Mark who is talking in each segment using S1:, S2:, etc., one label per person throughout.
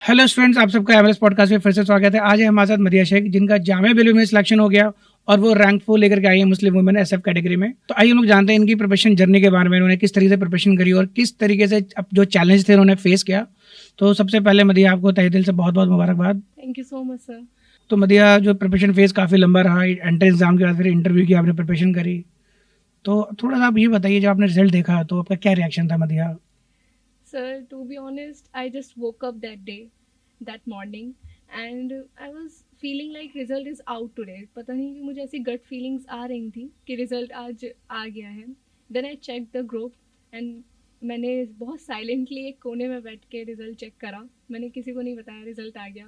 S1: Hello students, आप सबका MLAs podcast में फिर से स्वागत है। आज है हमारे साथ मदिया शेख, जिनका जामिया बिलू में सिलेक्शन हो गया और वो रैंक 4 लेकर के आई है मुस्लिम वुमेन एसएफ कैटेगरी में। तो आइए हम लोग जानते हैं इनकी प्रिपरेशन जर्नी के बारे में, उन्होंने किस तरीके से प्रिपरेशन करी और किस तरीके से अब जो चैलेंज थे उन्होंने फेस किया। तो सबसे पहले मदिया, आपको तहे दिल से बहुत बहुत मुबारकबाद।
S2: Thank you so much sir.
S1: तो मदिया, जो प्रिपरेशन फेज काफ़ी लंबा रहा, एंट्रेंस एग्जाम के बाद फिर इंटरव्यू की आपने प्रिपरेशन करी, तो थोड़ा सा आप ये बताइए, जब आपने रिजल्ट देखा तो आपका क्या रिएक्शन था मदिया?
S2: Sir, to be honest, I just woke up that day, that morning, and I was feeling like result is out today. पता नहीं कि मुझे ऐसी gut feelings आ रही थी कि result आज आ गया है. Then I checked the group and मैंने बहुत silently एक कोने में बैठ के result check करा. मैंने किसी को नहीं बताया result आ गया.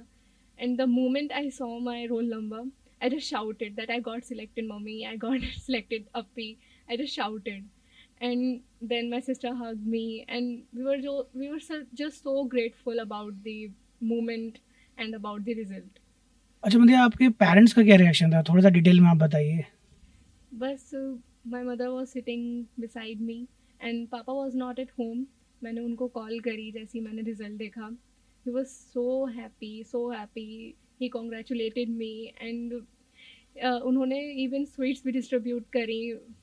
S2: And the moment I saw my roll number, I just shouted that I got selected, mommy. I got selected, Appi. I just shouted. And then my sister hugged me and just so grateful about the moment and about the result.
S1: अच्छा मदिया, आपके parents का क्या reaction था, थोड़ा सा detail में आप बताइए।
S2: बस my mother was sitting beside me and papa was not at home. मैंने उनको कॉल करी जैसे ही मैंने रिजल्ट देखा. He was so happy. He congratulated me and उन्होंने इवन स्वीट्स भी डिस्ट्रीब्यूट करी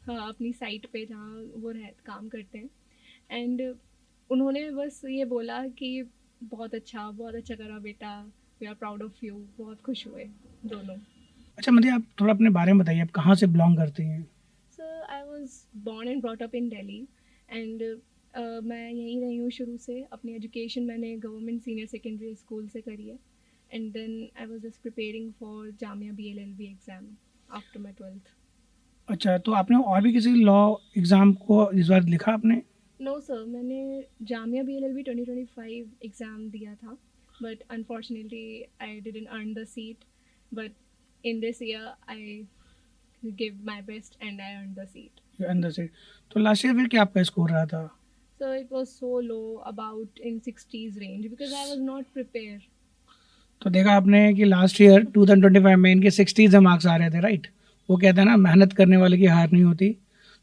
S2: अपनी साइट पे जहाँ वो काम करते हैं. एंड उन्होंने बस ये बोला कि बहुत अच्छा करा बेटा, we are proud of you. बहुत खुश हुए दोनों.
S1: अच्छा मदिया, आप थोड़ा अपने बारे में बताइए, आप कहाँ से बिलोंग करती हैं?
S2: Sir I was born and brought up in Delhi and मैं यहीं रही हूँ शुरू से. अपनी एजुकेशन मैंने गवर्नमेंट सीनियर सेकेंडरी स्कूल से करी है and then I was just preparing for Jamia BLLB exam after my 12th.
S1: अच्छा, तो आपने और भी किसी लॉ एग्ज़ाम को इस बार लिखा आपने?
S2: नो सर, मैंने जामिया BLLB 2025 एग्ज़ाम दिया था but unfortunately I didn't earn the seat. But in this year I give my best and I earn the seat.
S1: अंदर से तो लास्ट ईयर फिर क्या आपका स्कोर रहा था?
S2: So it was so low, about in 60s range, because I was not prepared.
S1: तो देखा आपने कि लास्ट ईयर 2025 में इनके 60s मार्क्स आ रहे थे, राइट? वो कहते हैं ना, मेहनत करने वाले की हार नहीं होती।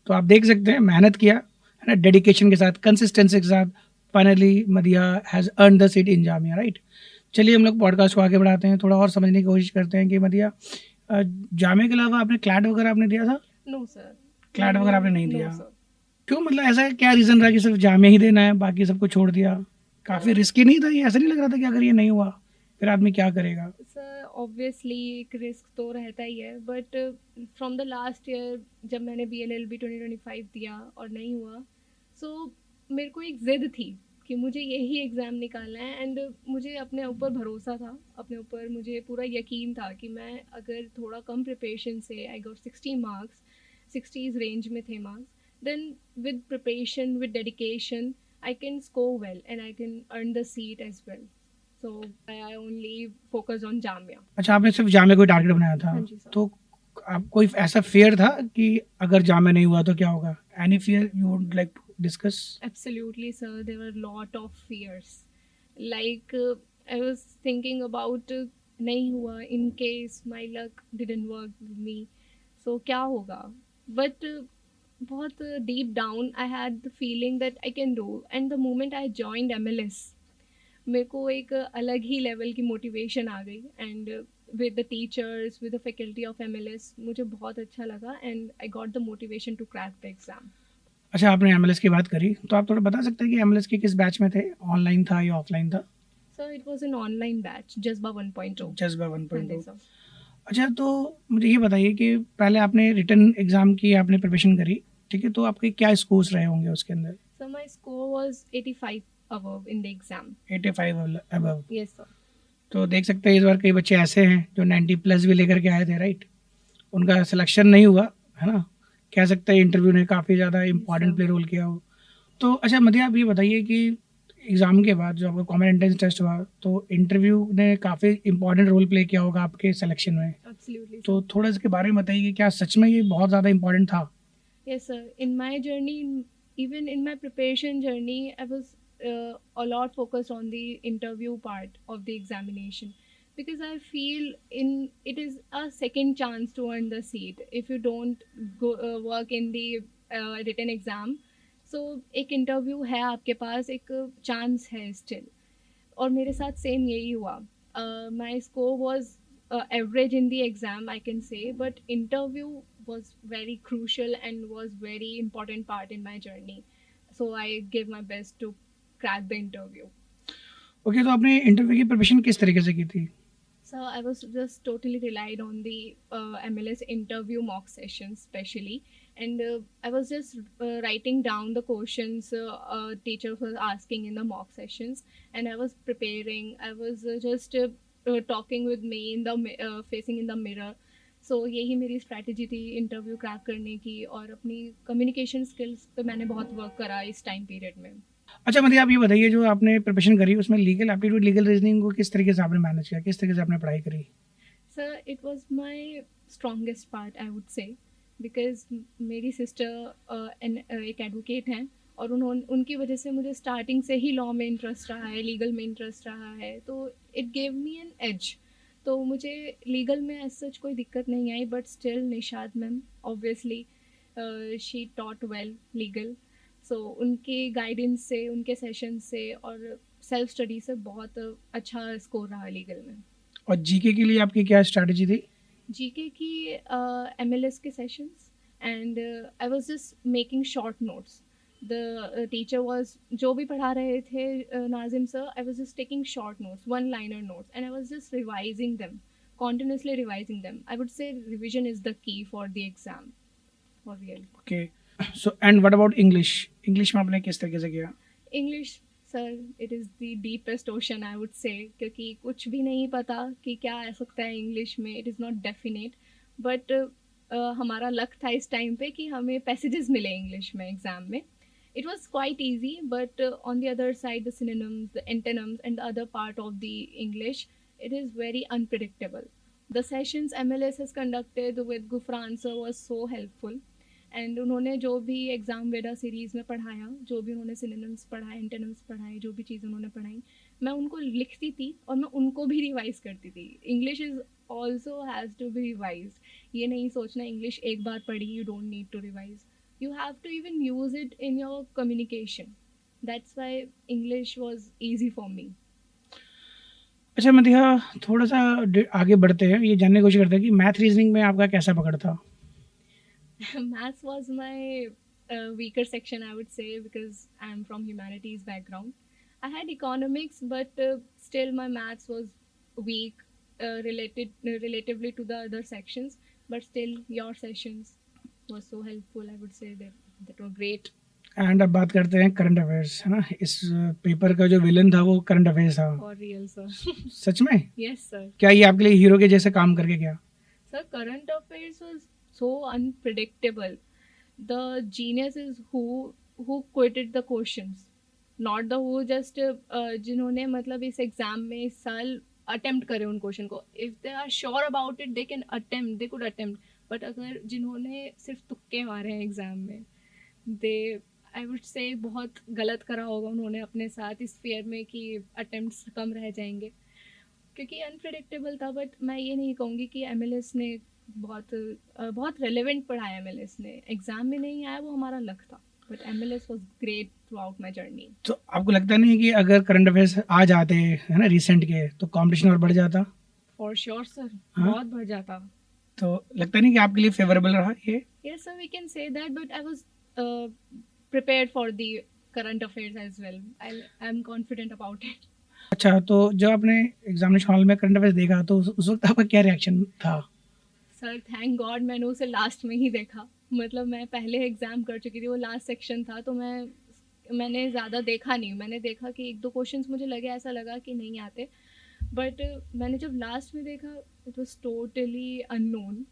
S1: तो आप देख सकते हैं, मेहनत किया है ना, डेडिकेशन के साथ, कंसिस्टेंसी के साथ, finally मदिया has earn the seat in Jamia, right? चलिए हम लोग पॉडकास्ट को आगे बढ़ाते हैं, थोड़ा और समझने की कोशिश करते हैं कि मदिया, जामिया के अलावा आपने क्लैट वगैरह आपने दिया था?
S2: No sir.
S1: क्लैट वगैरह आपने नहीं
S2: No
S1: दिया?
S2: sir.
S1: क्यों, मतलब ऐसा क्या रीज़न रहा कि सिर्फ जामिया ही देना है, बाकी सबको छोड़ दिया? काफ़ी रिस्की नहीं था ये? ऐसा नहीं लग रहा था कि अगर ये नहीं हुआ फिर आदमी क्या करेगा?
S2: सर ऑब्वियसली एक रिस्क तो रहता ही है but from the last year जब मैंने BLLB 2025 दिया और नहीं हुआ, सो मेरे को एक ज़िद थी कि मुझे यही एग्ज़ाम निकालना है एंड मुझे अपने ऊपर भरोसा था. अपने ऊपर मुझे पूरा यकीन था कि मैं अगर थोड़ा कम प्रिपरेशन से I got 60 marks, 60s range में थे marks, then with preparation with dedication I can score well and I can earn the seat as well. So I only focused on Jamia.
S1: अच्छा, आपने सिर्फ जामिया को टारगेट बनाया था?
S2: हाँ जी सर.
S1: तो आप कोई ऐसा फियर था कि अगर जामिया नहीं हुआ तो क्या होगा? Any fear you would like to discuss?
S2: Absolutely, sir. There were a lot of fears. Like I was thinking about नहीं हुआ in case my luck didn't work with me. So क्या होगा? But बहुत deep down I had the feeling that I can do. And the moment I joined MLS, मेरे को एक अलग ही level की मोटिवेशन आ गई and with the teachers with the faculty of MLS मुझे बहुत अच्छा लगा and I got the motivation to crack the exam.
S1: अच्छा, आपने एमएलएस की बात करी, तो आप थोड़ा बता सकते हैं कि एमएलएस के किस बैच में थे? ऑनलाइन था या ऑफलाइन था?
S2: Sir it was an online batch, जज्बा 1.0.
S1: जज्बा
S2: हाँ जी
S1: 1.2।
S2: सर.
S1: अच्छा, तो मुझे ये बताइए कि पहले आपने रिटन एग्ज़ाम की आपने प्रिपरेशन करी, ठीक है? तो आपके क्या स्कोर्स रहे होंगे उसके अंदर?
S2: Sir my score was 85 above in the exam.
S1: 85 above.
S2: Yes sir.
S1: तो देख सकते हैं इस बार कई बच्चे ऐसे हैं जो 90 प्लस भी लेकर के आए थे, राइट? उनका सिलेक्शन नहीं हुआ, है ना? कह सकते हैं इंटरव्यू ने काफ़ी ज़्यादा इम्पोर्टेंट प्ले रोल किया हो। तो अच्छा मदिया, आप ये बताइए कि एग्ज़ाम के बाद जो आपका कॉमन एंट्रेंस टेस्ट हुआ, तो इंटरव्यू ने काफ़ी इम्पोर्टेंट रोल प्ले किया होगा आपके सिलेक्शन में।
S2: Absolutely
S1: तो
S2: sir.
S1: थोड़ा इसके बारे में बताइए कि क्या सच में ये बहुत ज़्यादा इम्पोर्टेंट था?
S2: Yes, sir. In my journey, even in my preparation journey, I was a lot focused on the interview part of the examination because I feel in it is a second chance to earn the seat if you don't go work in the written exam. So एक interview है आपके पास, एक chance है still. और मेरे साथ same यही हुआ. माई score was average in the exam, I can say, but interview was very crucial and was very important part in my journey. So I gave my best to crack the interview.
S1: Okay, तो आपने interview की preparation किस तरीके से की थी?
S2: So I was just totally relied on the MLS interview mock sessions, especially, and I was just writing down the questions teacher was asking in the mock sessions, and I was preparing. I was just talking with me in the facing in the mirror. So यही मेरी strategy थी interview crack करने की, और अपनी communication skills पे मैंने बहुत वर्क करा इस टाइम पीरियड में.
S1: अच्छा, मतलब आप ये बताइए, जो आपने प्रिपरेशन करी उसमें लीगल एप्टीट्यूड, लीगल रीजनिंग को किस तरीके से आपने मैनेज किया, किस तरीके से आपने पढ़ाई करी?
S2: Sir, it was my strongest part, I would say, because मेरी सिस्टर एक एडवोकेट हैं, और उनकी वजह से मुझे स्टार्टिंग से ही लॉ में इंटरेस्ट रहा है, लीगल में इंटरेस्ट रहा है, तो it gave me an edge. तो मुझे लीगल में एज सच कोई दिक्कत नहीं आई, but still Nishad ma'am obviously she taught well legal. So उनके गाइडेंस से, उनके सेशन से और सेल्फ स्टडी से बहुत अच्छा स्कोर रहा लीगल में.
S1: और जीके के लिए आपकी क्या स्ट्रैटेजी थी?
S2: जीके की MLS के sessions, and I was just making short notes. The teacher was जो भी पढ़ा रहे थे, Nazim sir, I was just taking short notes, one liner notes, and I was just revising them, continuously revising them. I would say revision is the key for the exam, for real.
S1: Okay, so and what about English? English में आपने किस तरीके से किया?
S2: English, sir, it is the deepest ocean, I would say, क्योंकि कुछ भी नहीं पता कि क्या आ सकता है इंग्लिश में. It is not definite, but हमारा लक था इस टाइम पे कि हमें पैसेजेस मिले इंग्लिश में एग्जाम में. It was quite easy, but on the other side the synonyms, the antonyms, and the other part of the English, it is very unpredictable. The sessions MLS has conducted with Gufran sir was so helpful. And उन्होंने जो भी exam वेडा series में पढ़ाया, जो भी उन्होंने synonyms पढ़ाए, एंटोनिम्स पढ़ाए, जो भी चीज़ उन्होंने पढ़ाई, मैं उनको लिखती थी और मैं उनको भी रिवाइज़ करती थी. English is also has to be revise. ये नहीं सोचना इंग्लिश एक बार पढ़ी, you don't need to revise. You have to even use it in your communication. That's why English was easy for me.
S1: अच्छा मदिहा, थोड़ा सा आगे बढ़ते हैं, ये जानने की कोशिश करते हैं कि मैथ रीजनिंग में आपका कैसा पकड़ था?
S2: Maths was my weaker section, I would say, because I'm from humanities background. I had economics, but still my maths was weak relatively to the other sections. But still, your sessions were so helpful. I would say that were great.
S1: And अब बात करते हैं current affairs, है ना? इस paper का जो villain था वो करंट अफेयर्स था.
S2: For real, sir.
S1: सच में?
S2: Yes, sir.
S1: क्या ये आपके लिए हीरो के जैसे काम करके गया?
S2: Sir, current affairs was so unpredictable. The genius is who quoted the questions, not the who just जिन्होंने मतलब इस एग्जाम में इस साल अटेम्प्ट करे उन क्वेश्चन को. If they are sure about it, they can attempt, they could attempt. But अगर जिन्होंने सिर्फ तुक्के मारे हैं एग्जाम में, दे आई वुड से बहुत गलत करा होगा उन्होंने अपने साथ, इस फेयर में कि अटेम्प्ट्स कम रह जाएंगे, क्योंकि अनप्रेडिक्टेबल था. बट मैं ये नहीं कहूँगी कि MLS ने बहुत रेलेवेंट पढ़ाया. MLS ने एग्जाम में नहीं आया, वो हमारा लक था, but MLS was great through out my journey.
S1: तो आपको लगता नहीं कि अगर करंट अफेयर्स आ जाते, है ना, रिसेंट के, तो कंपटीशन और बढ़ जाता?
S2: फॉर श्योर सर,
S1: हाँ?
S2: बहुत बढ़ जाता.
S1: तो लगता नहीं कि आपके लिए फेवरेबल रहा ये?
S2: Yes sir, we can say that, but I was prepared for the current affairs as well. I'm confident about it.
S1: अच्छा, तो जब आपने एग्जामिनेशन हॉल में करंट अफेयर्स देखा तो उस वक्त आपका क्या रिएक्शन था?
S2: सर थैंक गॉड मैंने उसे लास्ट में ही देखा. मतलब मैं पहले एग्ज़ाम कर चुकी थी, वो लास्ट सेक्शन था, तो मैंने ज़्यादा देखा नहीं. मैंने देखा कि एक दो क्वेश्चंस मुझे लगे, ऐसा लगा कि नहीं आते, बट मैंने जब लास्ट में देखा, इट वाज टोटली अननोन.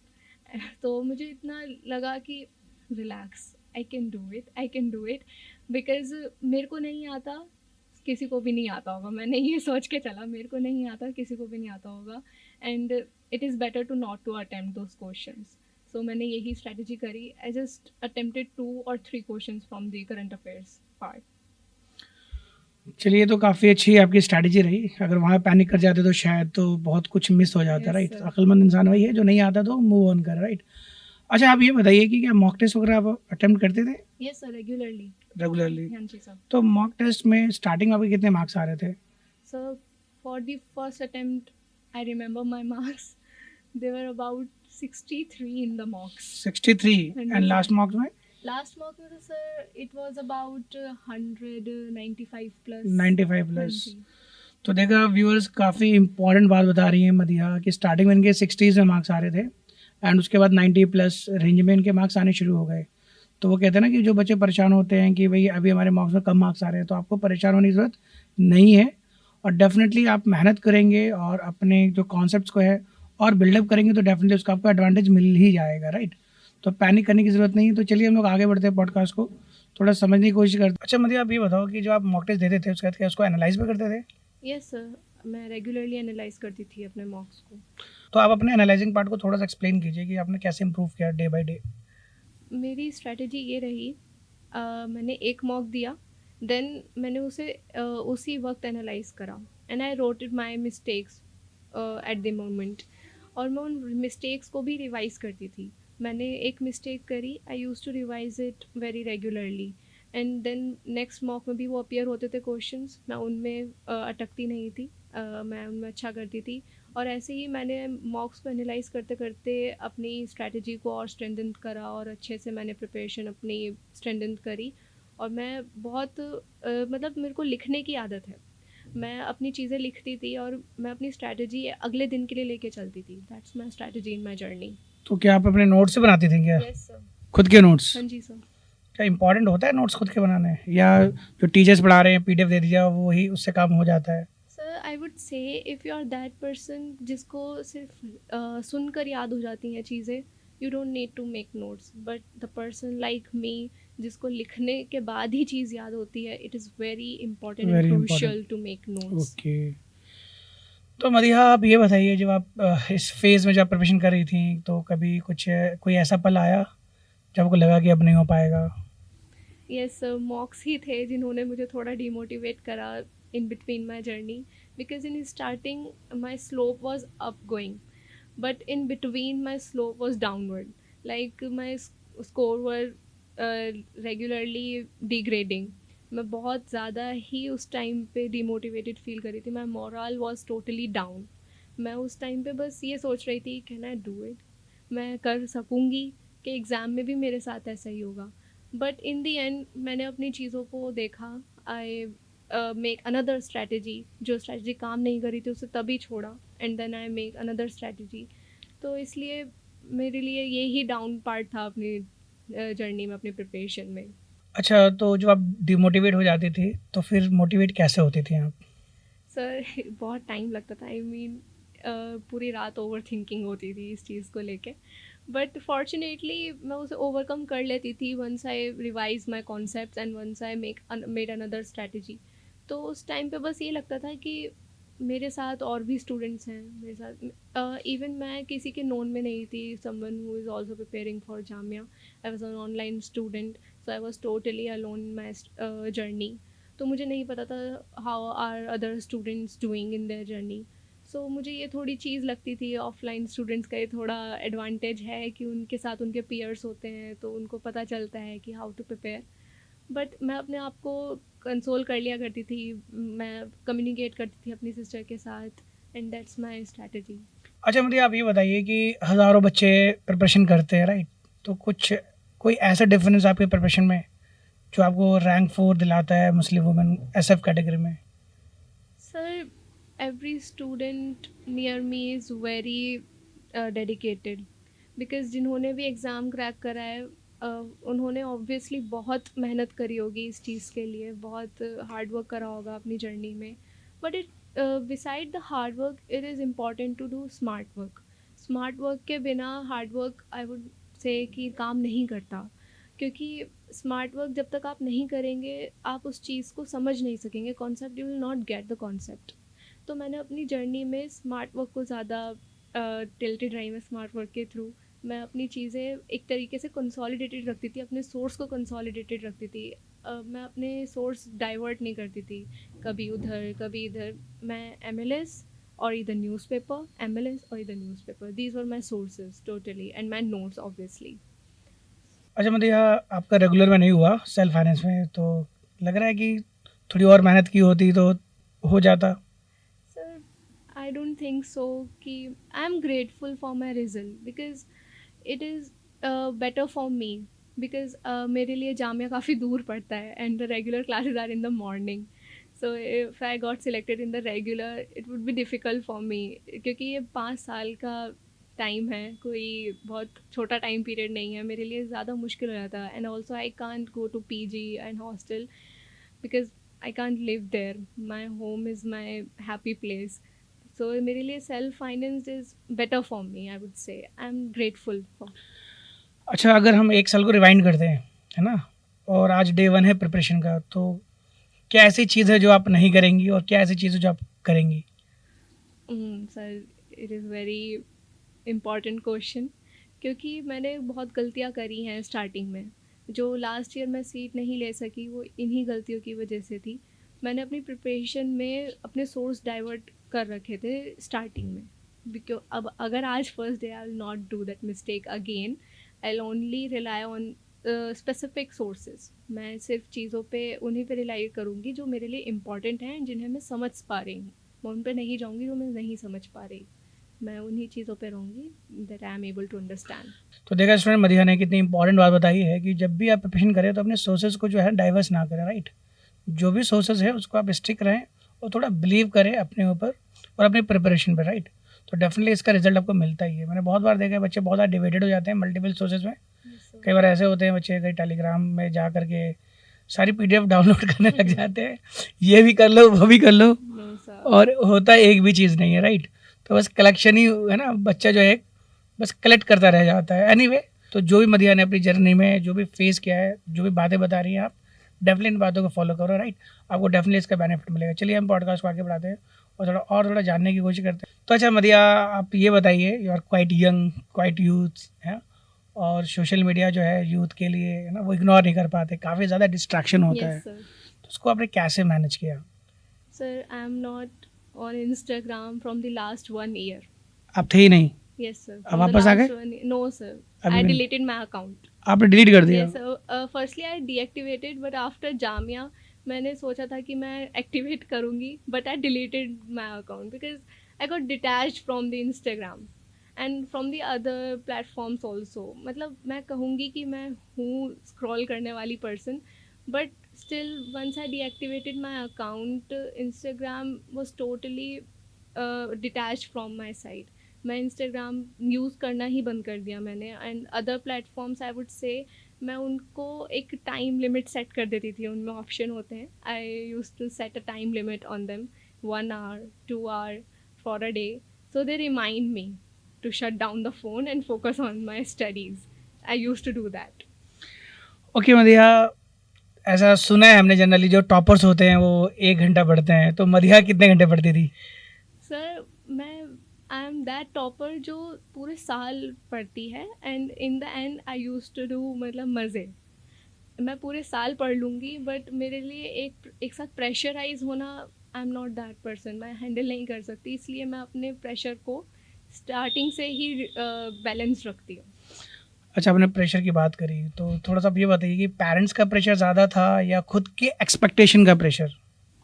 S2: तो मुझे इतना लगा कि relax, I can do it, because मेरे को नहीं आता, किसी को भी नहीं आता होगा. मैंने ये सोच के चला, मेरे को नहीं आता, किसी को भी नहीं आता होगा, and it is better to not to attempt those questions. So मैंने यही स्ट्रेटजी करी. I just attempted 2 or 3 questions from the current affairs part.
S1: चलिए, तो काफ़ी अच्छी आपकी स्ट्रैटेजी रही. अगर वहाँ पैनिक कर जाते तो शायद तो बहुत कुछ मिस हो जाता, राइट? अक्लमंद इंसान वही है जो नहीं आता तो मूव ऑन कर, राइट? अच्छा, आप ये बताइए कि क्या मॉक टेस्ट वगैरह आप अटेम्प्ट करते थे?
S2: Yes sir, regularly.
S1: रेगुलरली.
S2: हाँ जी सर.
S1: तो मॉक टेस्ट में स्टार्टिंग में आपके कितने मार्क्स आ रहे थे?
S2: So for the first attempt, I remember my marks. They were about 63 in the mocks.
S1: 63
S2: And
S1: and last marks में
S2: Last mock में तो sir it was about 195 plus.
S1: 95
S2: हाँ
S1: प्लस।
S2: जी.
S1: तो देखा व्यूअर्स, काफ़ी इंपॉर्टेंट बात बता रही है मदिहा कि स्टार्टिंग में इनके 60s में मार्क्स आ रहे थे एंड उसके बाद 90 प्लस रेंज में इनके मार्क्स आने शुरू हो गए। तो वो कहते हैं ना कि जो बच्चे परेशान होते हैं कि भाई अभी हमारे मार्क्स में कम मार्क्स आ रहे हैं, तो आपको परेशान होने की ज़रूरत नहीं है। और डेफिनेटली आप मेहनत करेंगे और अपने जो कॉन्सेप्ट्स को है और बिल्डअप करेंगे तो डेफिनेटली उसका आपको एडवांटेज मिल ही जाएगा, राइट। तो पैनिक करने की ज़रूरत नहीं है। तो चलिए हम लोग आगे बढ़ते हैं, पॉडकास्ट को थोड़ा समझने की कोशिश करते हैं। अच्छा मदिहा, आप ये बताओ कि जो आप मॉक टेस्ट देते थे उसके बाद क्या उसको एनालाइज भी करते थे?
S2: यस सर, मैं रेगुलरली एनालाइज करती थी अपने मॉक्स को.
S1: तो आप अपने एनालाइजिंग पार्ट को थोड़ा सा एक्सप्लेन कीजिए कि आपने कैसे इम्प्रूव किया डे बाय डे।
S2: मेरी स्ट्रेटजी ये रही, मैंने एक मॉक दिया, देन मैंने उसे उसी वक्त एनालाइज करा and I wrote it my mistakes at the moment. और मैं उन मिस्टेक्स को भी रिवाइज करती थी. मैंने एक मिस्टेक करी, I use to revise it very regularly and then next mock में भी वो अपीयर होते थे क्वेश्चंस, मैं उनमें अटकती नहीं थी, मैं उनमें अच्छा करती थी. और ऐसे ही मैंने मॉक्स को एनालाइज करते करते अपनी स्ट्रैटेजी को और स्ट्रेंथन करा और अच्छे से मैंने प्रिपरेशन अपनी स्ट्रेंथन करी. और मैं बहुत मतलब मेरे को लिखने की आदत है, मैं अपनी चीज़ें लिखती थी और मैं अपनी स्ट्रैटेजी अगले दिन के लिए लेके चलती थी. That's my strategy in my journey.
S1: तो क्या आप अपने नोट्स से बनाती थी क्या?
S2: Yes sir.
S1: खुद के नोट्स?
S2: हाँ जी सर.
S1: क्या इंपॉर्टेंट होता है नोट्स खुद के बनाने, या जो टीचर्स पढ़ा रहे हैं पीडीएफ दे दिया वही उससे काम हो जाता है?
S2: Sir I would say if you are that person जिसको सिर्फ सुनकर याद हो जाती हैं चीज़ें, you don't need to make notes. But the person like me जिसको लिखने के बाद ही चीज़ याद होती है, it is very important and
S1: Very
S2: crucial
S1: important.
S2: To make notes.
S1: Okay. तो मदिहा, आप ये बताइए, जब आप इस फेज़ में जब प्रिपरेशन कर रही थी तो कभी कुछ कोई ऐसा पल आया जब आपको लगा कि अब नहीं हो पाएगा?
S2: यस सर, मॉक्स ही थे जिन्होंने मुझे थोड़ा डिमोटिवेट करा in between my journey. Because in starting my slope was up going, but in between my slope was downward, like my score were regularly degrading. मैं बहुत ज़्यादा ही उस टाइम पे डिमोटिवेटेड फील कर रही थी. माई मोरल वॉज टोटली डाउन. मैं उस टाइम पे बस ये सोच रही थी, कैन आई डू इट, मैं कर सकूँगी, कि एग्ज़ाम में भी मेरे साथ ऐसा ही होगा. बट इन दी एंड मैंने अपनी चीज़ों को देखा. I make another strategy. जो स्ट्रैटेजी काम नहीं करी थी उसे तभी छोड़ा and then I make another strategy. तो इसलिए मेरे लिए ये ही डाउन पार्ट था अपनी जर्नी में, अपनी प्रिपरेशन में.
S1: अच्छा, तो जब आप डिमोटिवेट हो जाती थी तो फिर मोटिवेट कैसे होती थी आप?
S2: सर बहुत टाइम लगता था. आई मीन पूरी रात ओवर थिंकिंग होती थी इस चीज़ को लेके. बट फॉर्चुनेटली मैं उसे ओवरकम कर लेती थी once I revise my concept and once I made another strategy. तो उस टाइम पे बस ये लगता था कि मेरे साथ और भी स्टूडेंट्स हैं मेरे साथ. इवन मैं किसी के नोन में नहीं थी. Someone who is also preparing for Jamia. I was an online student, so I was totally alone in my journey. तो मुझे नहीं पता था how are other students doing in their journey. So मुझे ये थोड़ी चीज़ लगती थी, ऑफलाइन स्टूडेंट्स का ये थोड़ा एडवांटेज है कि उनके साथ उनके पीयर्स होते हैं तो उनको पता चलता है कि हाउ टू प्रिपेयर. बट मैं अपने आप को कंसोल कर लिया करती थी, मैं कम्युनिकेट करती थी अपनी सिस्टर के साथ एंड दैट्स माई स्ट्रैटेजी.
S1: अच्छा मुझे आप ये बताइए कि हज़ारों बच्चे प्रिपरेशन करते हैं, राइट? तो कुछ कोई ऐसा डिफरेंस आपके प्रिपरेशन में जो आपको रैंक 4 दिलाता है मुस्लिम वुमेन एसएफ कैटेगरी में?
S2: Sir every student near me is very dedicated. Because जिन्होंने भी एग्ज़ाम क्रैक करा है उन्होंने ऑब्वियसली बहुत मेहनत करी होगी इस चीज़ के लिए, बहुत हार्ड वर्क करा होगा अपनी जर्नी में. But it beside the hard work it is important to do smart work. Smart work के बिना हार्ड वर्क आई वुड से कि काम नहीं करता. क्योंकि स्मार्ट वर्क जब तक आप नहीं करेंगे आप उस चीज़ को समझ नहीं सकेंगे, concept you will not get the concept. तो मैंने अपनी जर्नी में स्मार्ट वर्क को ज़्यादा टिल्टेड रही. मैं स्मार्ट वर्क के थ्रू मैं अपनी चीज़ें एक तरीके से कंसोलिडेटेड रखती थी, अपने सोर्स को कंसोलिडेटेड रखती थी. मैं अपने सोर्स डाइवर्ट नहीं करती थी, कभी उधर कभी इधर. मैं MLS और इधर न्यूज़पेपर, MLS और इधर newspaper, these were my sources totally and my notes obviously.
S1: अच्छा मदिहा, आपका रेगुलर में नहीं हुआ सेल्फ फाइनेंस में, तो लग रहा है कि थोड़ी और मेहनत की होती तो हो जाता?
S2: I don't think so कि I'm grateful for my result because it is better for me because मेरे लिए जामिया काफ़ी दूर पड़ता है and the regular classes are in the morning. So if I got selected in the regular it would be difficult for me क्योंकि ये 5 साल का टाइम है, कोई बहुत छोटा टाइम पीरियड नहीं है, मेरे लिए ज़्यादा मुश्किल हो जाता है and also I can't go to PG and hostel because I can't live there, my home is my happy place. So मेरे लिए self finance is better for me, I would say I am grateful for.
S1: अच्छा, अगर हम 1 साल को rewind करते हैं, है ना? और आज डे 1 है प्रिपरेशन का, तो क्या ऐसी चीज़ है जो आप नहीं करेंगी और क्या ऐसी चीज़ है जो आप करेंगी?
S2: Sir it is very important question क्योंकि मैंने बहुत गलतियाँ करी हैं स्टार्टिंग में. जो लास्ट ईयर मैं सीट नहीं ले सकी वो इन्हीं गलतियों की वजह से थी. मैंने अपनी प्रिपरेशन में अपने सोर्स डाइवर्ट कर रखे थे स्टार्टिंग में बिकॉज अब अगर आज first day I will not do that mistake again. I will only rely on specific sources. मैं सिर्फ चीज़ों पे उन्हीं पे रिलाई करूँगी जो मेरे लिए इम्पॉर्टेंट हैं जिन्हें मैं समझ पा रही हूँ. मैं उन पे नहीं जाऊँगी जो मैं नहीं समझ पा रही. मैं उन्हीं चीज़ों पे रहूँगी that I am able to understand.
S1: तो देखा स्टूडेंट, मदीहा ने कितनी इंपॉर्टेंट बात बताई है कि जब भी आप प्रिपरेशन करें तो अपने सोर्सेज को जो है डाइवर्स ना करें, राइट? जो भी सोर्सेज है उसको आप स्टिक रहें और थोड़ा बिलीव करें अपने ऊपर और अपनी प्रिपरेशन पे, राइट? तो डेफिनेटली इसका रिजल्ट आपको मिलता ही है. मैंने बहुत बार देखा है बच्चे बहुत ज़्यादा डिवाइडेड हो जाते हैं मल्टीपल सोर्सेज में. कई बार ऐसे होते हैं बच्चे कई टेलीग्राम में जा करके सारी पीडीएफ डाउनलोड करने लग जाते हैं, ये भी कर लो वो भी कर लो,
S2: नो सर.
S1: और होता एक भी चीज़ नहीं है, राइट? तो बस कलेक्शन ही है ना, बच्चा जो है बस कलेक्ट करता रह जाता है. एनीवे, तो जो भी मदीहा ने अपनी जर्नी में जो भी फेस किया है, जो भी बातें बता रही हैं, आप डेफिनेटली इन बातों को फॉलो करो, राइट? आपको डेफिनेटली इसका बेनिफिट मिलेगा. चलिए हम पॉडकास्ट को आगे बढ़ाते हैं और थोड़ा जानने की कोशिश करते हैं. तो अच्छा मदीहा, आप ये बताइए, you are quite young, quite youth है, और सोशल मीडिया जो है यूथ के लिए है ना, वो इग्नोर नहीं कर पाते, काफ़ी ज़्यादा डिस्ट्रैक्शन होता है.
S2: Yes sir.
S1: तो उसको आपने कैसे मैनेज किया?
S2: Sir I am not on Instagram from the last 1 year.
S1: आप थे ही नहीं,
S2: यस सर.
S1: अब वापस आ गए?
S2: नो सर,
S1: अभी
S2: आई
S1: नहीं?
S2: Deleted my account.
S1: आपने डिलीट कर दिया?
S2: Yes sir. Firstly I deactivated but after Jamia मैंने सोचा था कि मैं एक्टिवेट करूँगी but I deleted my account because I got detached from the Instagram and from the other platforms also. मतलब मैं कहूँगी कि मैं हूँ स्क्रॉल करने वाली person but still once I deactivated my account Instagram was totally detached from my side. मैं Instagram use करना ही बंद कर दिया मैंने. And other platforms I would से मैं उनको एक टाइम लिमिट सेट कर देती थी. उनमें ऑप्शन होते हैं, I use to set a time limit on them, 1 hour 2 hour for a day, so they remind me to shut down the phone and focus on my studies. I used to do that.
S1: Okay Madiha, ऐसा सुना है हमने generally जो toppers होते हैं वो 1 घंटा पढ़ते हैं, तो मदीहा कितने घंटे पढ़ती थी?
S2: सर मैं आई एम दैट टॉपर जो पूरे साल पढ़ती है and in the end I use to do मतलब मज़े. मैं पूरे साल पढ़ लूँगी बट मेरे लिए एक साथ प्रेशराइज होना, आई एम नॉट दैट पर्सन. मैं हैंडल नहीं कर सकती, इसलिए मैं अपने प्रेशर को स्टार्टिंग से ही बैलेंस रखती हूँ.
S1: अच्छा, आपने प्रेशर की बात करी, तो थोड़ा सा आप ये बताइए कि पेरेंट्स का प्रेशर ज़्यादा था या खुद के एक्सपेक्टेशन का प्रेशर?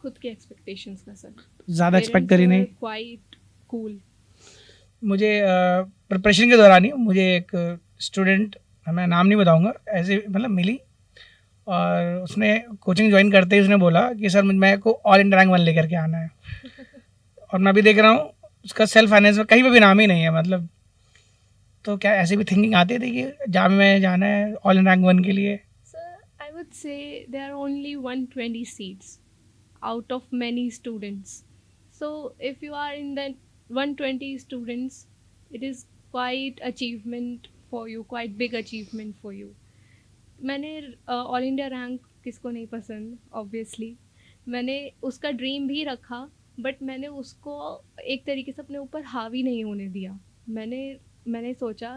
S2: खुद के एक्सपेक्टेशंस का सर.
S1: ज़्यादा एक्सपेक्ट करी नहीं?
S2: Quite cool.
S1: मुझे प्रिपरेशन के दौरान ही मुझे एक स्टूडेंट, मैं नाम नहीं बताऊंगा, ऐसे मतलब मिली और उसने कोचिंग ज्वाइन करते ही उसने बोला कि सर मैं को ऑल इंडिया रैंक 1 लेकर के आना है. और मैं अभी देख रहा हूँ उसका सेल्फ फाइनेंस में कहीं पे भी नाम ही नहीं है. मतलब तो क्या ऐसी भी थिंकिंग आती थी कि जाम में जाना है ऑल इंडिया रैंक 1 के लिए?
S2: Sir, I would say there are only 120 seats out of many students. So if you are in that 120 students, it is quite achievement for you, quite big achievement for you. मैंने all India rank किसको नहीं पसंद obviously. मैंने उसका dream भी रखा but मैंने उसको एक तरीके से अपने ऊपर हावी नहीं होने दिया. मैंने सोचा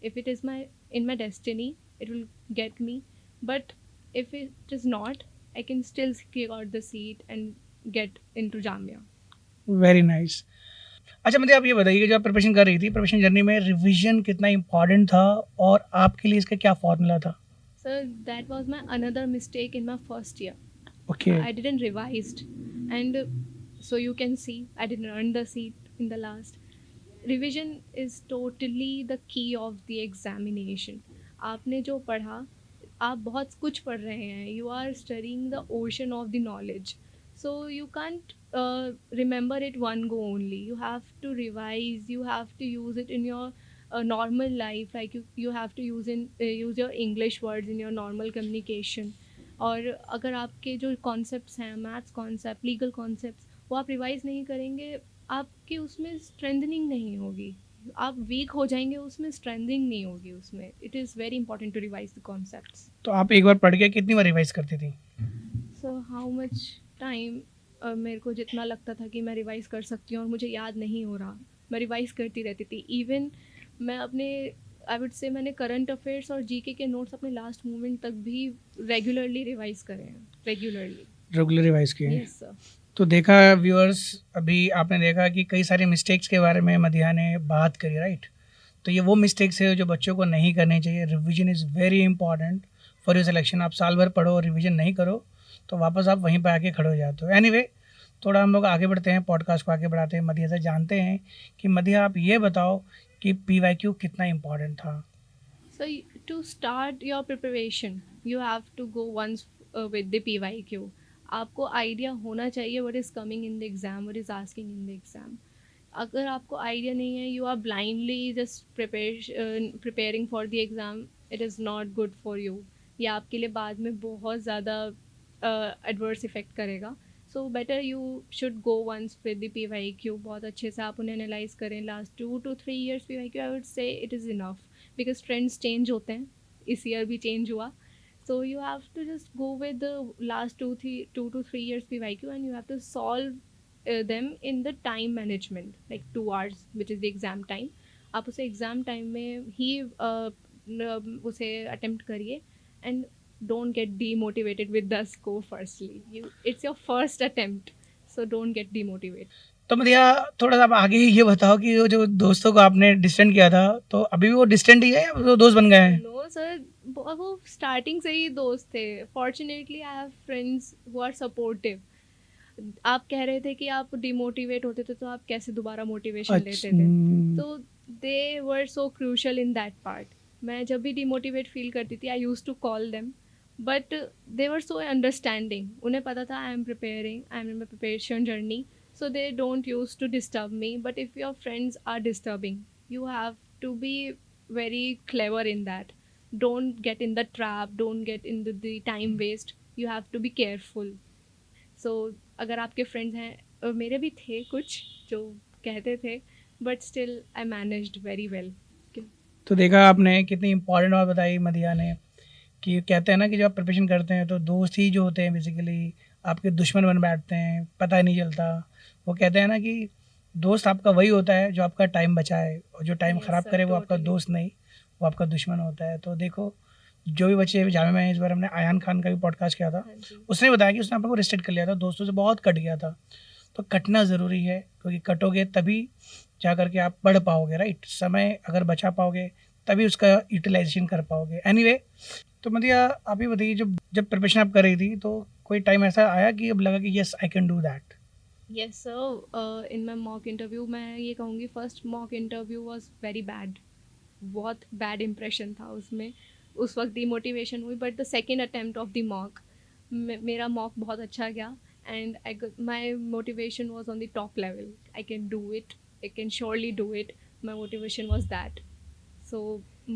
S2: if it is my in my destiny it will get me, but if it is not I can still secure out the seat and get into Jamia.
S1: Very nice. अच्छा मतलब आप ये बताइए कि जब आप प्रिपरेशन कर रही थी, प्रिपरेशन जर्नी में रिवीजन कितना इंपॉर्टेंट था और आपके लिए इसका क्या फॉर्मूला था?
S2: Sir, that was my another mistake in my first year.
S1: Okay.
S2: I didn't revised and so you can see I didn't earn the seat in the last. Revision is totally the key of the examination. आपने जो पढ़ा, आप बहुत कुछ पढ़ रहे हैं. You are studying the ocean of the knowledge. So you can't remember it one go only. You have to revise. You have to use it in your normal life. Like you have to use your English words in your normal communication. और अगर आपके जो concepts हैं, maths concept, legal concepts, वो आप revise नहीं करेंगे, आपकी उसमें स्ट्रेंथनिंग नहीं होगी. आप वीक हो जाएंगे, उसमें स्ट्रेंथनिंग नहीं होगी. उसमें it is very important to revise the concepts.
S1: तो आप एक बार पढ़ के कितनी बार रिवाइज करती थी?
S2: सो हाउ मच टाइम, मेरे को जितना लगता था कि मैं रिवाइज कर सकती हूँ और मुझे याद नहीं हो रहा, मैं रिवाइज करती रहती थी. इवन मैं अपने, आई वुड से, मैंने करंट अफेयर्स और जीके के नोट्स अपने लास्ट मोमेंट तक भी रेगुलरली रिवाइज करे हैं.
S1: रेगुलर रिवाइज किए हैं?
S2: Yes sir.
S1: तो देखा व्यूअर्स, अभी आपने देखा कि कई सारे मिस्टेक्स के बारे में मदिया ने बात करी, राइट? तो ये वो मिस्टेक्स है जो बच्चों को नहीं करनी चाहिए. Revision is very important for your selection. आप साल भर पढ़ो और रिवीजन नहीं करो तो वापस आप वहीं पर आके खड़े हो जाते हो. एनीवे, थोड़ा हम लोग आगे बढ़ते हैं, पॉडकास्ट को आगे बढ़ाते हैं. मदिया से जानते हैं कि मदिया, आप ये बताओ कि PYQ कितना इम्पोर्टेंट था?
S2: So to start your preparation, you have to go once with the PYQ. आपको आइडिया होना चाहिए what is coming in the exam, what is asking in the exam. अगर आपको आइडिया नहीं है, you are blindly just preparing for the exam, it is not good for you. ये आपके लिए बाद में बहुत ज़्यादा adverse effect करेगा. So better you should go once with the PYQ. बहुत अच्छे से आप उन्हें एनालाइज करें. Last 2 to 3 years PYQ, I would say it is enough, because trends change होते हैं. इस ईयर भी चेंज हुआ. So you have to just go with the last 2 to 3 years PYQ, and you have to solve them in the time management, like 2 hours, which is the exam time. आप उसे exam time में ही उसे attempt करिए. And don't get demotivated with the score firstly. It's your first attempt, so don't get demotivated.
S1: तो मदिया, थोड़ा सा आप आगे ये बताओ कि वो जो दोस्तों को आपने डिस्टेंट किया था, तो अभी भी वो डिस्टेंट ही है या वो दोस्त बन गए हैं?
S2: नो सर, वो स्टार्टिंग से ही दोस्त थे. Fortunately I have friends who are supportive. आप कह रहे थे कि आप डिमोटिवेट होते थे तो आप कैसे दोबारा मोटिवेशन लेते थे. तो they were so crucial in that part. मैं जब भी डिमोटिवेट फील करती थी, I use to call them, but they were so understanding. उन्हें पता था I am preparing, I am in my preparation journey, so they don't use to disturb me. But if your friends are disturbing, you have to be very clever in that. Don't get in the trap, don't get into the time waste. You have to be careful. So अगर आपके friends हैं, और मेरे भी थे कुछ जो कहते थे, but still I managed very well.
S1: तो देखा आपने कितनी इंपॉर्टेंट बात बताई मदिया ने, कि कहते हैं ना कि जब आप प्रिपरेशन करते हैं तो दोस्त ही जो होते हैं बेसिकली आपके दुश्मन बन बैठते हैं, पता ही नहीं चलता. वो कहते हैं ना कि दोस्त आपका वही होता है जो आपका टाइम बचाए, और जो टाइम
S2: Yes,
S1: ख़राब
S2: sir,
S1: करे वो आपका
S2: totally.
S1: दोस्त नहीं, वो आपका दुश्मन होता है. तो देखो, जो भी बच्चे जामे में, इस बार हमने आयान खान का भी पॉडकास्ट किया था,
S2: हाँ जी.
S1: उसने बताया कि उसने आपको रिस्ट्रिक्ट कर लिया था, दोस्तों से बहुत कट गया था. तो कटना ज़रूरी है, क्योंकि कटोगे तभी जा करके आप पढ़ पाओगे, राइट? समय अगर बचा पाओगे तभी उसका यूटिलाइजेशन कर पाओगे. एनीवे, तो मदिया आप ही बताइए, जब प्रिपरेशन आप कर रही थी तो कोई टाइम ऐसा आया कि अब लगा कि yes I can do that?
S2: Yes sir, in my mock interview मैं ये कहूँगी, first mock interview was very bad. बहुत बैड इम्प्रेशन था उसमें. उस वक्त डिमोटिवेशन हुई. But the second attempt of the mock, मेरा मॉक बहुत अच्छा गया. And my motivation was on the top level. I can do it, I can surely do it. My motivation was that. So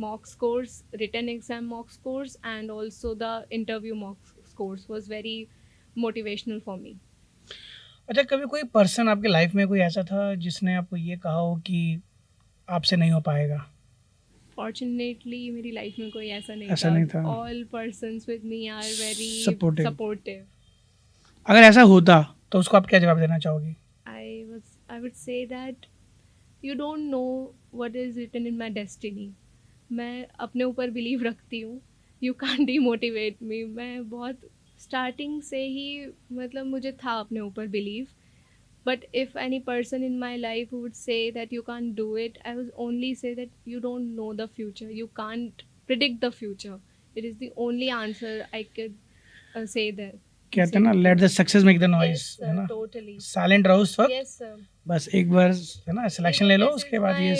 S2: mock scores, written exam mock scores, and also the interview mock scores was very motivational for me.
S1: अच्छा, कभी कोई person आपके life में कोई ऐसा था जिसने आपको ये कहा हो कि आपसे नहीं हो पाएगा?
S2: Fortunately मेरी लाइफ में कोई ऐसा
S1: ऐसा नहीं था.
S2: All persons with me are very
S1: Supportive. अगर ऐसा होता तो उसको आप क्या जवाब देना चाहोगी?
S2: I would say that you don't know what is written in my destiny. मैं अपने ऊपर बिलीव रखती हूँ. You can't demotivate me. मैं बहुत स्टार्टिंग से ही, मतलब मुझे था अपने ऊपर believe. But if any person in my life would say that you can't do it, I would only say that you don't know the future. You can't predict the future. It is the only answer I could say there.
S1: कहते हैं ना, let the success make the noise, है ना,
S2: totally.
S1: Silent रहो उस वक्त,
S2: Yes, sir.
S1: बस एक बार है ना सिलेक्शन ले लो, उसके बाद ये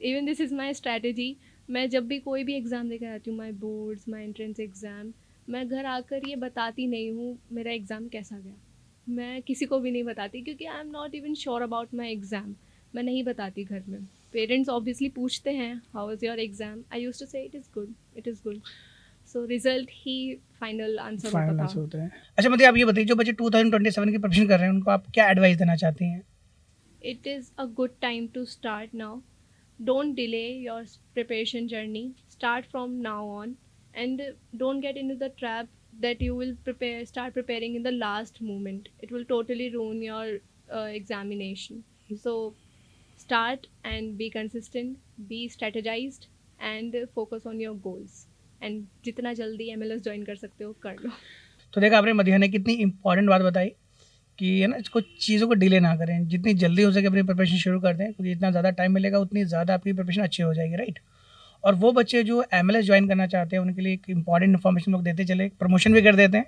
S2: Even this is my strategy. मैं जब भी कोई भी एग्ज़ाम देकर आती हूँ, माई बोर्ड्स, माई एंट्रेंस एग्ज़ाम, मैं घर आकर ये बताती नहीं हूँ मेरा एग्ज़ाम कैसा गया. मैं किसी को भी नहीं बताती क्योंकि I am not even sure about my exam. मैं नहीं बताती घर में. पेरेंट्स ऑब्वियसली पूछते हैं how is your exam. I used to say it is good, it is good. So result ही फाइनल आंसर
S1: फाइनल
S2: होता था.
S1: होता है. अच्छा मतलब आप ये बताइए, जो बच्चे 2027 की प्रिपरेशन कर रहे हैं उनको आप क्या एडवाइस देना चाहती हैं?
S2: It is a good time to start now. Don't delay your preparation journey. Start from now on, and don't get into the trap that you will start preparing in the last moment. It will totally ruin your examination. So start and be consistent, be strategized, and focus on your goals. And जितना जल्दी MLS join कर सकते हो कर लो.
S1: तो देखा आपने मदिहा ने कितनी इंपॉर्टेंट बात बताई कि है ना, इसको चीज़ों को डिले ना करें, जितनी जल्दी हो सके अपनी प्रिपरेशन शुरू कर दें, क्योंकि जितना ज़्यादा टाइम मिलेगा उतनी ज़्यादा आपकी प्रिपरेशन अच्छी हो जाएगी, राइट. और वो बच्चे जो MLS ज्वाइन करना चाहते हैं उनके लिए एक इंपॉर्टेंट इन्फॉर्मेशन लोग देते चले, प्रमोशन भी कर देते हैं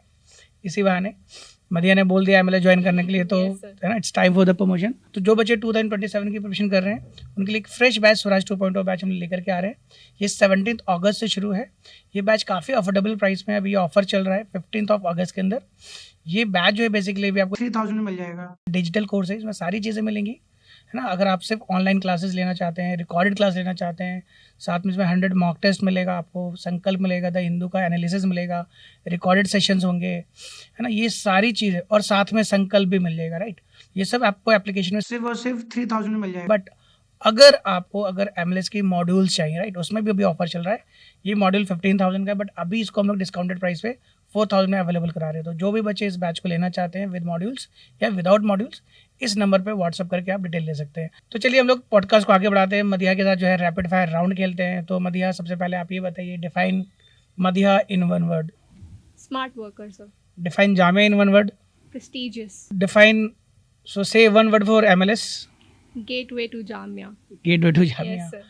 S1: इसी बहाने. मदिहा ने बोल दिया MLS ज्वाइन करने के लिए, तो
S2: Yes, sir.
S1: है ना, it's time for the promotion. तो जो बच्चे 2027 की प्रिपरेशन कर रहे हैं उनके लिए एक फ्रेश बैच स्वराज 2.0 बैच हम लेकर के आ रहे हैं. ये 17 अगस्त से शुरू है. ये बैच काफ़ी अफोर्डेबल प्राइस में अभी ऑफर चल रहा है 15 अगस्त के अंदर. ये बैच जो है बेसिकली भी आपको 3000 में मिल जाएगा. डिजिटल कोर्स है, इसमें सारी चीज़ें मिलेंगी, है ना. अगर आप सिर्फ ऑनलाइन क्लासेस लेना चाहते हैं, रिकॉर्डेड क्लास लेना चाहते हैं, साथ में इसमें 100 मॉक टेस्ट मिलेगा आपको, संकल्प मिलेगा, द हिंदू का एनालिसिस मिलेगा, रिकॉर्डेड सेशंस होंगे, है ना, ये सारी चीज़ें, और साथ में संकल्प भी मिल जाएगा, राइट. ये सब आपको एप्लीकेशन में सिर्फ और सिर्फ 3000 में मिल जाएगा. बट अगर MLS की मॉड्यूल्स चाहिए, राइट, उसमें भी अभी ऑफर चल रहा है. ये मॉड्यूल 15,000 का है, बट अभी इसको हम लोग डिस्काउंटेड प्राइस पे 4,000 में अवेलेबल करा रहे हैं. तो जो भी बच्चे इस बैच को लेना चाहते हैं विद मॉड्यूल्स या विदाउट मॉड्यूल्स, इस नंबर पे व्हाट्सअप करके आप डिटेल ले सकते हैं. तो चलिए हम लोग पॉडकास्ट को आगे बढ़ाते हैं. मदिहा के साथ जो है रैपिड फायर राउंड खेलते हैं. तो मदिहा, सबसे पहले आप ये बताइए, define Madiha in one word.
S2: Smart worker, sir.
S1: Define Jamia in one word.
S2: Prestigious.
S1: Define, so say one word for MLS.
S2: Gateway to Jamia.
S1: Gateway to Jamia.
S2: Yes, sir.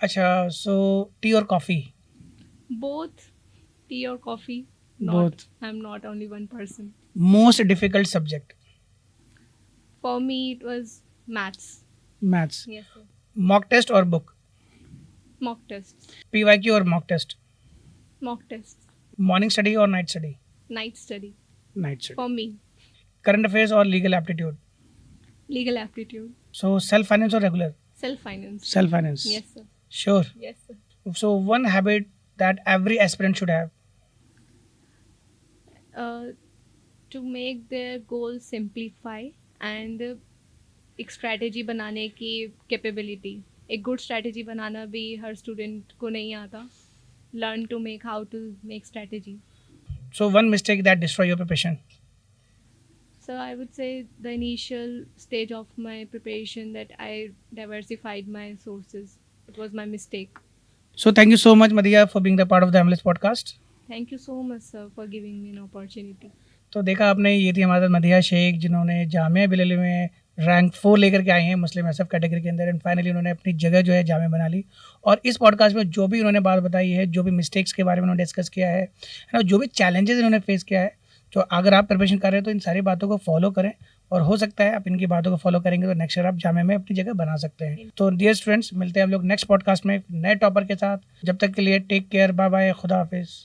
S1: अच्छा, सो टी और coffee.
S2: Both tea or coffee. Not.
S1: Both.
S2: I'm not only one person.
S1: Most difficult subject.
S2: For me, it was maths.
S1: Maths.
S2: Yes, sir.
S1: Mock test और book.
S2: Mock tests.
S1: PYQ और mock test.
S2: Mock tests.
S1: Morning study और night study.
S2: Night study.
S1: Night study.
S2: For me,
S1: current affairs और legal aptitude.
S2: legal aptitude.
S1: So self finance और regular.
S2: Self-finance.
S1: Self finance.
S2: Yes, sir.
S1: Sure.
S2: Yes, sir.
S1: So one habit that every aspirant should have.
S2: To make their goals simplify and एक strategy बनाने की capability. एक good strategy बनाना भी हर student को नहीं आता. Learn to make how to make strategy.
S1: So one mistake that destroy your preparation.
S2: So I would say the initial stage of my preparation that I diversified my sources. It was my mistake.
S1: So thank you so much, Madiha, for being the part of the MLS podcast.
S2: Thank you so much, sir, for giving me an opportunity.
S1: तो देखा आपने, ये थी हमारे साथ मदिहा शेख, जिन्होंने जामिया बिलली में rank 4 लेकर के आए हैं मुस्लिम SF कैटेगरी के अंदर. एंड फाइनली उन्होंने अपनी जगह जो है जामिया बना ली. और इस पॉडकास्ट में जो भी उन्होंने बात बताई है, जो भी मिस्टेक्स के बारे में उन्होंने डिस्कस किया है ना, जो भी चैलेंजेस इन्होंने फेस किया है, तो अगर आप प्रिपरेशन कर रहे हैं तो इन सारी बातों को फॉलो करें. और हो सकता है आप इनकी बातों को फॉलो करेंगे तो नेक्स्ट ईयर आप जामिया में अपनी जगह बना सकते हैं. तो डियर स्टूडेंट्स, मिलते हैं हम लोग नेक्स्ट पॉडकास्ट में नए टॉपर के साथ. जब तक के लिए टेक केयर, बाय बाय, खुदा हाफिज़.